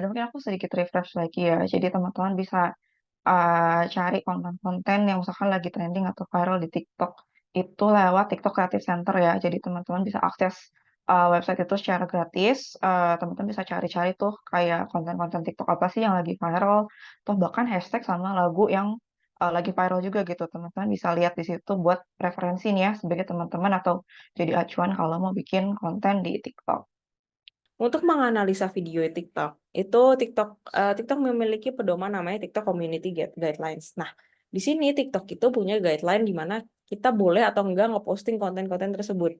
mungkin aku sedikit refresh lagi ya. Jadi teman-teman bisa cari konten-konten yang misalkan lagi trending atau viral di TikTok itu lewat TikTok Creative Center ya. Jadi teman-teman bisa akses website itu secara gratis. Teman-teman bisa cari-cari tuh kayak konten-konten TikTok apa sih yang lagi viral, atau bahkan hashtag sama lagu yang lagi viral juga gitu. Teman-teman bisa lihat di situ buat referensi nih ya sebagai teman-teman atau jadi acuan kalau mau bikin konten di TikTok. Untuk menganalisa video TikTok, itu TikTok memiliki pedoman namanya TikTok Community Guidelines. Nah, di sini TikTok itu punya guideline di mana kita boleh atau enggak ngeposting konten-konten tersebut.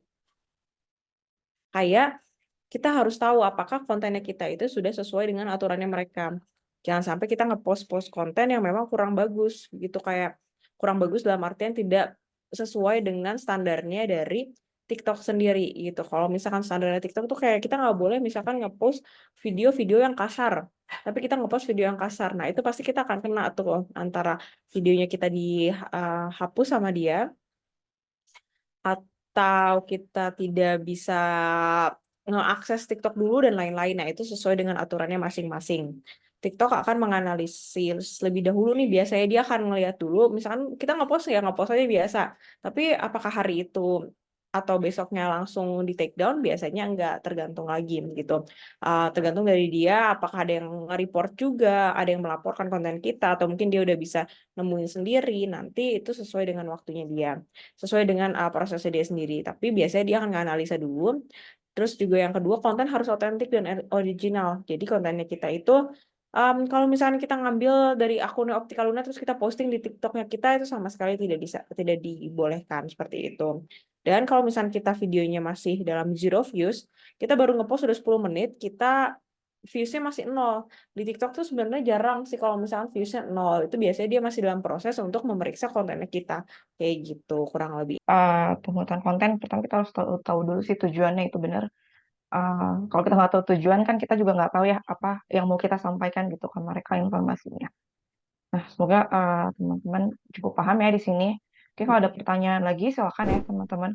Kayak kita harus tahu apakah kontennya kita itu sudah sesuai dengan aturannya mereka. Jangan sampai kita ngepost-post konten yang memang kurang bagus gitu, kayak kurang bagus dalam artian tidak sesuai dengan standarnya dari TikTok sendiri gitu. Kalau misalkan standarnya TikTok tuh kayak kita nggak boleh misalkan ngepost video-video yang kasar, tapi kita ngepost video yang kasar. Nah, itu pasti kita akan kena tuh antara videonya kita dihapus sama dia, atau kita tidak bisa ngeakses TikTok dulu dan lain-lain. Nah, itu sesuai dengan aturannya masing-masing. TikTok akan menganalisis lebih dahulu nih, biasanya dia akan ngeliat dulu, misalkan kita ngepost ya ngepost aja biasa, tapi apakah hari itu atau besoknya langsung di take down, biasanya enggak, tergantung lagi gitu. Tergantung dari dia, apakah ada yang nge-report juga, ada yang melaporkan konten kita, atau mungkin dia udah bisa nemuin sendiri, nanti itu sesuai dengan waktunya dia, sesuai dengan prosesnya dia sendiri. Tapi biasanya dia akan nganalisa dulu. Terus juga yang kedua, konten harus otentik dan original. Jadi kontennya kita itu, kalau misalnya kita ngambil dari akun Optika Luna terus kita posting di TikToknya kita, itu sama sekali tidak dibolehkan seperti itu. Dan kalau misalnya kita videonya masih dalam zero views, kita baru ngepost udah 10 menit, kita viewsnya masih nol. Di TikTok tuh sebenarnya jarang sih kalau misalnya viewsnya nol. Itu biasanya dia masih dalam proses untuk memeriksa kontennya kita. Kayak gitu, kurang lebih. Pembuatan konten pertama kita harus tahu dulu sih tujuannya itu benar. Kalau kita nggak tahu tujuan kan kita juga nggak tahu ya apa yang mau kita sampaikan gitu ke mereka informasinya. Nah, semoga teman-teman cukup paham ya di sini. Oke, kalau ada pertanyaan lagi silakan ya teman-teman.